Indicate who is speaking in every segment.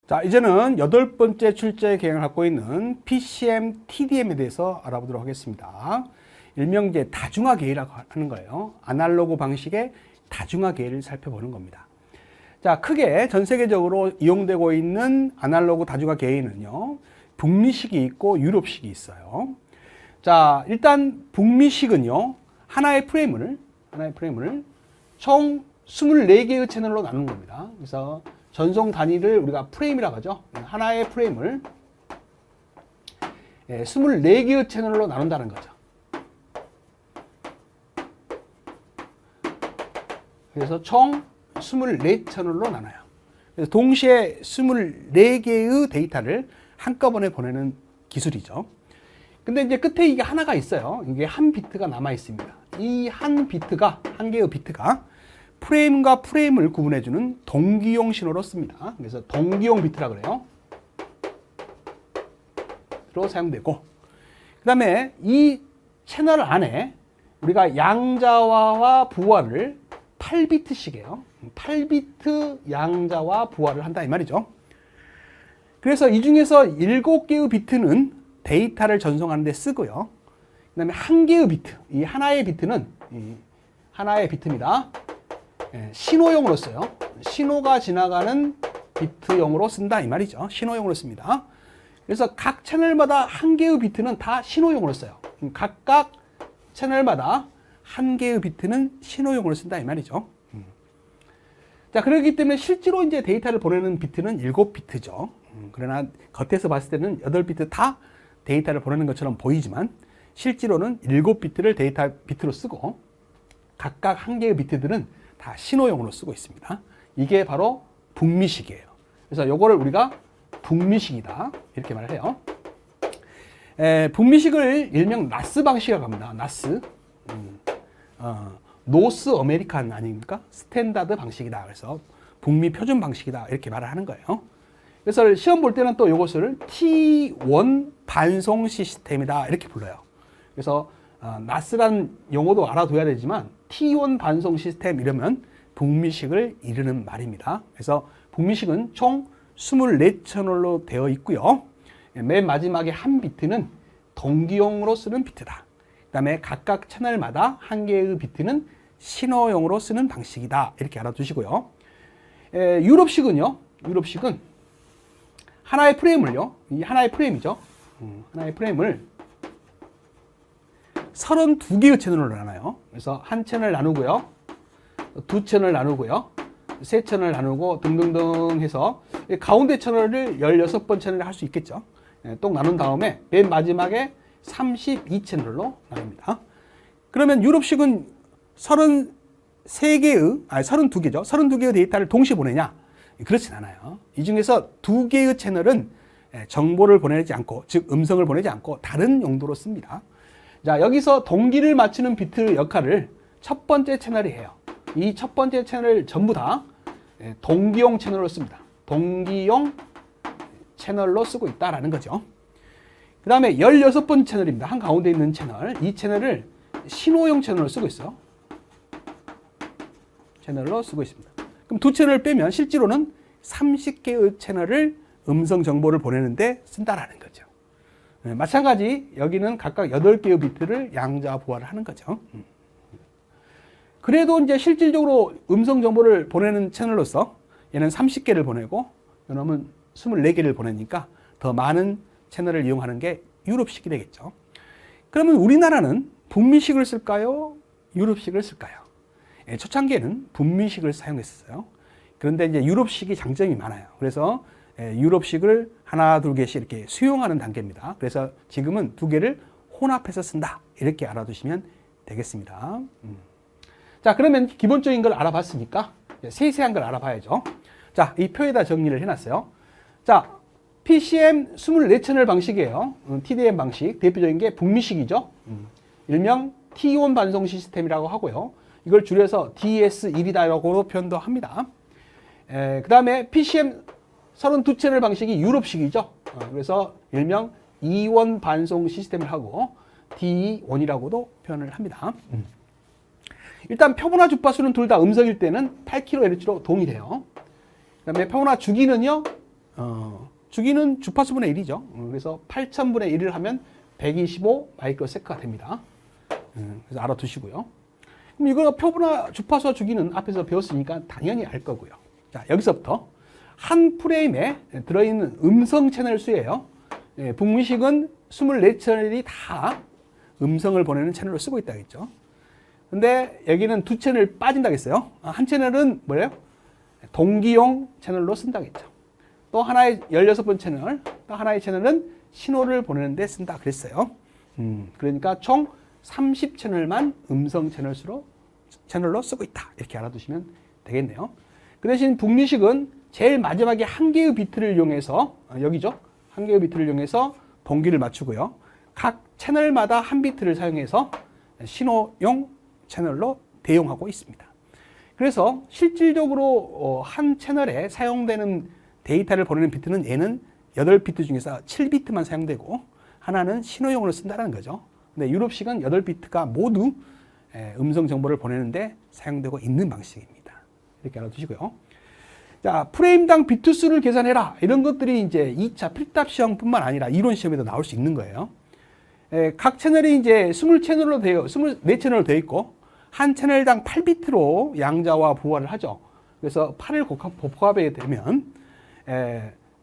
Speaker 1: 자, 이제는 8번째 출제 계획을 갖고 있는 PCM, TDM에 대해서 알아보도록 하겠습니다. 일명 이제 다중화 계획이라고 하는 거예요. 아날로그 방식의 다중화 계획을 살펴보는 겁니다. 자, 크게 전 세계적으로 이용되고 있는 아날로그 다중화 계획은요, 북미식이 있고 유럽식이 있어요. 자, 일단 북미식은요, 하나의 프레임을 총 24개의 채널로 나누는 겁니다. 그래서 전송 단위를 우리가 프레임이라고 하죠. 하나의 프레임을 24개의 채널로 나눈다는 거죠. 그래서 총 24채널로 나눠요. 그래서 동시에 24개의 데이터를 한꺼번에 보내는 기술이죠. 근데 이제 끝에 이게 하나가 있어요. 이게 한 비트가 남아 있습니다. 이 한 개의 비트가 프레임과 프레임을 구분해주는 동기용 신호로 씁니다. 그래서 동기용 비트라 그래요. 로 사용되고, 그 다음에 이 채널 안에 우리가 양자화와 부화를 8비트씩이에요. 8비트 양자화 부화를 한다 이 말이죠. 그래서 이 중에서 7개의 비트는 데이터를 전송하는 데 쓰고요. 그 다음에 한 개의 비트, 이 하나의 비트는 하나의 비트입니다. 신호용으로 써요. 신호가 지나가는 비트용으로 쓴다 이 말이죠. 신호용으로 씁니다. 그래서 각 채널마다 한 개의 비트는 다 신호용으로 써요. 각각 채널마다 한 개의 비트는 신호용으로 쓴다 이 말이죠. 자, 그렇기 때문에 실제로 이제 데이터를 보내는 비트는 7비트죠. 그러나 겉에서 봤을 때는 8비트 다 데이터를 보내는 것처럼 보이지만 실제로는 7비트를 데이터 비트로 쓰고 각각 한 개의 비트들은 다 신호용으로 쓰고 있습니다. 이게 바로 북미식이에요. 그래서 요거를 우리가 북미식이다 이렇게 말을 해요. 북미식을 일명 나스 방식이라고 합니다. 나스. 노스 아메리칸 아닙니까? 스탠다드 방식이다. 그래서 북미 표준 방식이다. 이렇게 말을 하는 거예요. 그래서 시험 볼 때는 또 이것을 T1 반송 시스템이다. 이렇게 불러요. 그래서 나스라는 용어도 알아둬야 되지만 T1 반송 시스템 이러면 북미식을 이르는 말입니다. 그래서 북미식은 총 24채널로 되어 있고요. 맨 마지막에 한 비트는 동기용으로 쓰는 비트다. 그 다음에 각각 채널마다 한 개의 비트는 신호용으로 쓰는 방식이다. 이렇게 알아두시고요. 유럽식은 하나의 프레임을요. 이 하나의 프레임이죠. 하나의 프레임을 32개의 채널로 나눠요. 그래서 한 채널 나누고요. 두 채널 나누고요. 세 채널 나누고 등등등 해서 가운데 채널을 16번 채널을 할 수 있겠죠. 또 나눈 다음에 맨 마지막에 32채널로 나눕니다. 그러면 유럽식은 32개죠. 32개의 데이터를 동시에 보내냐? 그렇진 않아요. 이 중에서 2개의 채널은 정보를 보내지 않고, 즉 음성을 보내지 않고 다른 용도로 씁니다. 자, 여기서 동기를 맞추는 비트 역할을 첫 번째 채널이 해요. 이 첫 번째 채널 전부 다 동기용 채널로 씁니다. 동기용 채널로 쓰고 있다라는 거죠. 그 다음에 16번 채널입니다. 한가운데 있는 채널. 이 채널을 신호용 채널로 쓰고 있어요. 채널로 쓰고 있습니다. 그럼 두 채널을 빼면 실제로는 30개의 채널을 음성 정보를 보내는데 쓴다라는 거죠. 마찬가지 여기는 각각 8개의 비트를 양자 부화를 하는 거죠. 그래도 이제 실질적으로 음성 정보를 보내는 채널로서 얘는 30개를 보내고 이놈은 24개를 보내니까 더 많은 채널을 이용하는 게 유럽식이 되겠죠. 그러면 우리나라는 북미식을 쓸까요? 유럽식을 쓸까요? 초창기에는 북미식을 사용했어요. 그런데 이제 유럽식이 장점이 많아요. 그래서 유럽식을 하나, 2개씩 이렇게 수용하는 단계입니다. 그래서 지금은 2개를 혼합해서 쓴다. 이렇게 알아두시면 되겠습니다. 자, 그러면 기본적인 걸 알아봤으니까 세세한 걸 알아봐야죠. 자, 이 표에다 정리를 해놨어요. 자, PCM 24채널 방식이에요. TDM 방식. 대표적인 게 북미식이죠. 일명 T1 반송 시스템이라고 하고요. 이걸 줄여서 DS1이다라고 표현도 합니다. 그 다음에 PCM 32채널 방식이 유럽식이죠. 그래서 일명 E1 반송 시스템을 하고 D1이라고도 표현을 합니다. 일단 표본화 주파수는 둘 다 음성일 때는 8kHz로 동일해요. 그 다음에 표본화 주기는요, 주기는 주파수분의 1이죠. 그래서 8000분의 1을 하면 125 마이크로세크가 됩니다. 그래서 알아두시고요. 그럼 이거 표보나 주파수와 주기는 앞에서 배웠으니까 당연히 알 거고요. 자, 여기서부터 한 프레임에 들어있는 음성 채널 수예요. 북미식은 24채널이 다 음성을 보내는 채널로 쓰고 있다고 했죠. 근데 여기는 두 채널 빠진다고 했어요. 한 채널은 뭐예요? 동기용 채널로 쓴다고 했죠. 또 하나의 16번 채널, 또 하나의 채널은 신호를 보내는 데 쓴다 그랬어요. 그러니까 총 30채널만 음성 채널로 쓰고 있다. 이렇게 알아두시면 되겠네요. 그 대신 북미식은 제일 마지막에 한 개의 비트를 이용해서, 여기죠. 한 개의 비트를 이용해서 동기를 맞추고요. 각 채널마다 한 비트를 사용해서 신호용 채널로 대용하고 있습니다. 그래서 실질적으로 한 채널에 사용되는 데이터를 보내는 비트는 얘는 8비트 중에서 7비트만 사용되고 하나는 신호용으로 쓴다는 거죠. 근데 유럽식은 8비트가 모두 음성 정보를 보내는데 사용되고 있는 방식입니다. 이렇게 알아두시고요. 자, 프레임당 비트 수를 계산해라. 이런 것들이 이제 2차 필답 시험뿐만 아니라 이론 시험에도 나올 수 있는 거예요. 각 채널이 이제 24채널로 되어 있고 한 채널당 8비트로 양자와 부화를 하죠. 그래서 8을 곱하게 되면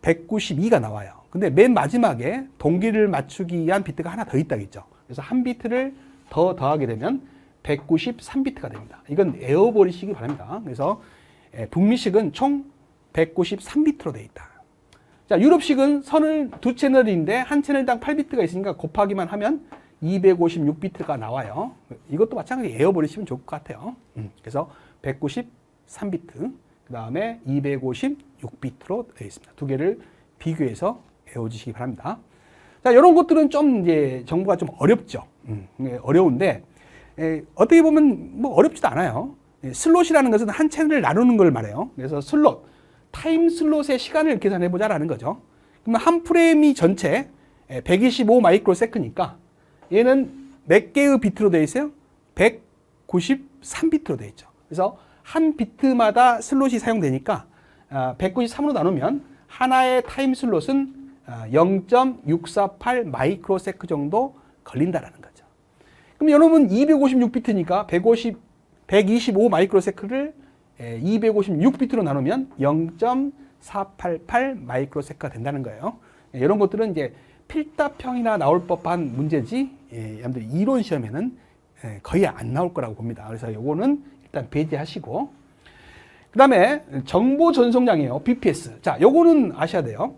Speaker 1: 192가 나와요. 근데 맨 마지막에 동기를 맞추기 위한 비트가 하나 더 있다겠죠. 그래서 한 비트를 더 더하게 되면 193비트가 됩니다. 이건 외워버리시기 바랍니다. 그래서 북미식은 총 193비트로 되어 있다. 자, 유럽식은 선을 두 채널인데 한 채널당 8비트가 있으니까 곱하기만 하면 256비트가 나와요. 이것도 마찬가지로 외워버리시면 좋을 것 같아요. 그래서 193비트, 그 다음에 256비트로 되어 있습니다. 두 개를 비교해서 외워주시기 바랍니다. 자, 이런 것들은 좀 이제 정보가 좀 어렵죠. 어려운데, 어떻게 보면 뭐 어렵지도 않아요. 슬롯이라는 것은 한 채널을 나누는 걸 말해요. 그래서 슬롯, 타임 슬롯의 시간을 계산해 보자라는 거죠. 그러면 한 프레임이 전체 125 마이크로세크니까 얘는 몇 개의 비트로 되어 있어요? 193비트로 되어 있죠. 그래서 한 비트마다 슬롯이 사용되니까 193으로 나누면 하나의 타임 슬롯은 0.648 마이크로세크 정도 걸린다라는 거죠. 그럼 여러분 256비트니까 125 마이크로세크를 256비트로 나누면 0.488 마이크로세크가 된다는 거예요. 이런 것들은 이제 필답형이나 나올 법한 문제지, 여러분들 이론 시험에는 거의 안 나올 거라고 봅니다. 그래서 요거는 일단 배제하시고, 그 다음에 정보 전송량이에요. BPS. 자, 요거는 아셔야 돼요.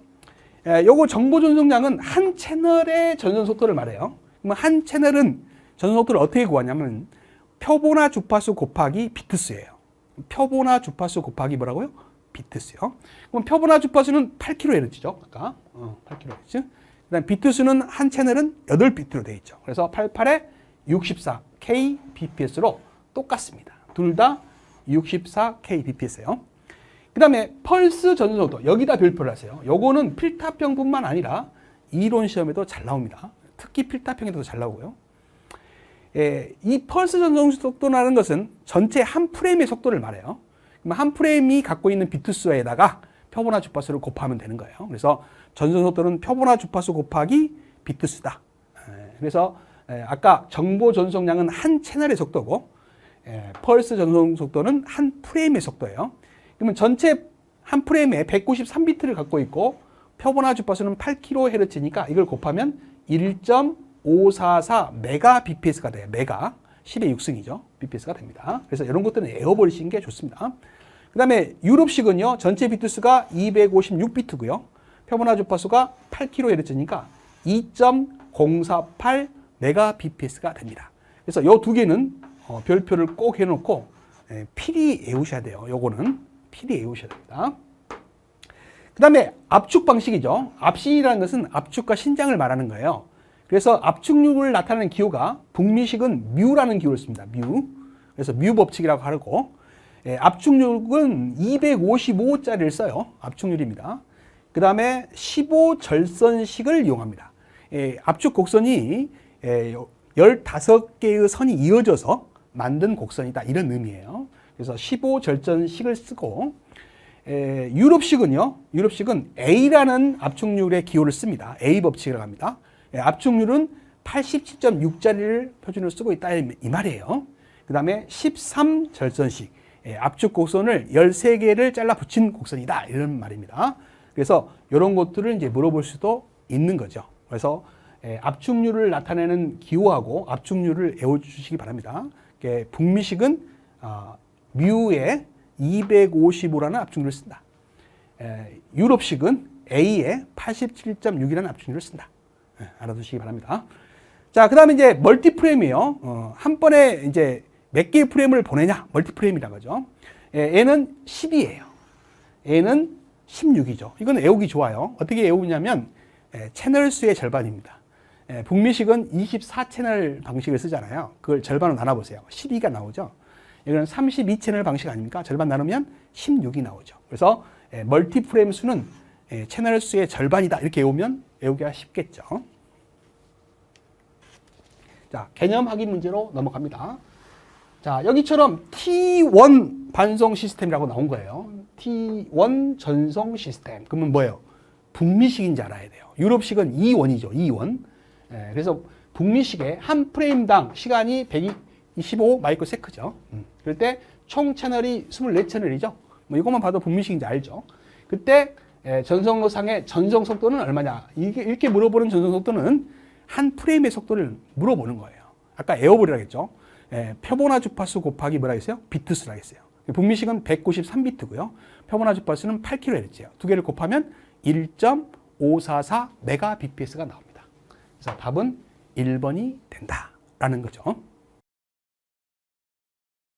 Speaker 1: 요거 정보 전송량은 한 채널의 전송 속도를 말해요. 그러면 한 채널은 전송 속도를 어떻게 구하냐면 표보나 주파수 곱하기 비트수예요. 표보나 주파수 곱하기 뭐라고요? 비트수요. 그럼 표보나 주파수는 8kHz죠. 아까 8kHz. 그다음 비트수는 한 채널은 8비트로 되어 있죠. 그래서 88에 64 kbps로 똑같습니다. 둘 다 64 kbps예요. 그 다음에 펄스 전송 속도, 여기다 별표를 하세요. 요거는 필답형뿐만 아니라 이론 시험에도 잘 나옵니다. 특히 필답형에도 잘 나오고요. 이 펄스 전송 속도라는 것은 전체 한 프레임의 속도를 말해요. 그럼 한 프레임이 갖고 있는 비트 수에다가 표보나 주파수를 곱하면 되는 거예요. 그래서 전송 속도는 표보나 주파수 곱하기 비트 수다. 그래서 아까 정보 전송량은 한 채널의 속도고 펄스 전송 속도는 한 프레임의 속도예요. 그러면 전체 한 프레임에 193비트를 갖고 있고 표보나 주파수는 8kHz니까 이걸 곱하면 1.544 메가 bps가 돼요. 메가 10의 6승이죠. bps가 됩니다. 그래서 이런 것들은 외워버리시는 게 좋습니다. 그 다음에 유럽식은요, 전체 비트 수가 256비트고요. 표보나 주파수가 8kHz니까 2.048 메가 bps가 됩니다. 그래서 이 두 개는 별표를 꼭 해놓고 필히 외우셔야 돼요. 요거는 필히 외우셔야 됩니다. 그 다음에 압축 방식이죠. 압신이라는 것은 압축과 신장을 말하는 거예요. 그래서 압축률을 나타내는 기호가 북미식은 뮤라는 기호를 씁니다. 뮤. 그래서 뮤 법칙이라고 하고, 압축률은 255짜리를 써요. 압축률입니다. 그 다음에 15절선식을 이용합니다. 압축 곡선이 15개의 선이 이어져서 만든 곡선이다. 이런 의미예요. 그래서 15절선식을 쓰고, 유럽식은 A라는 압축률의 기호를 씁니다. A 법칙이라고 합니다. 압축률은 87.6짜리를 표준으로 쓰고 있다 이 말이에요. 그 다음에 13 절선식, 압축 곡선을 13개를 잘라 붙인 곡선이다 이런 말입니다. 그래서 이런 것들을 이제 물어볼 수도 있는 거죠. 그래서 압축률을 나타내는 기호하고 압축률을 외워주시기 바랍니다. 북미식은 뮤에 255라는 압축률을 쓴다. 유럽식은 A에 87.6이라는 압축률을 쓴다. 알아두시기 바랍니다. 자, 그 다음에 이제 멀티프레임이에요. 한 번에 이제 몇 개의 프레임을 보내냐? 멀티프레임이라고 하죠. 얘는 10이에요. 얘는 16이죠. 이건 외우기 좋아요. 어떻게 외우냐면 채널 수의 절반입니다. 북미식은 24채널 방식을 쓰잖아요. 그걸 절반으로 나눠보세요. 12가 나오죠. 이건 32채널 방식 아닙니까? 절반 나누면 16이 나오죠. 그래서 멀티프레임 수는 채널 수의 절반이다. 이렇게 외우면 외우기가 쉽겠죠. 자, 개념 확인 문제로 넘어갑니다. 자, 여기처럼 T1 반송 시스템이라고 나온 거예요. T1 전송 시스템. 그러면 뭐예요? 북미식인지 알아야 돼요. 유럽식은 E1이죠. E1. 그래서 북미식의 한 프레임당 시간이 125 마이크로세크죠. 그럴 때 총 채널이 24채널이죠. 뭐 이것만 봐도 북미식인지 알죠. 그때 전송로상의 전송 속도는 얼마냐? 이렇게 물어보는 전송 속도는 한 프레임의 속도를 물어보는 거예요. 아까 에어볼이라고 했죠. 표본화 주파수 곱하기 뭐라 했어요? 비트수라고 했어요. 북미식은 193비트고요. 표본화 주파수는 8kHz예요. 두 개를 곱하면 1.544 메가bps가 나옵니다. 그래서 답은 1번이 된다라는 거죠.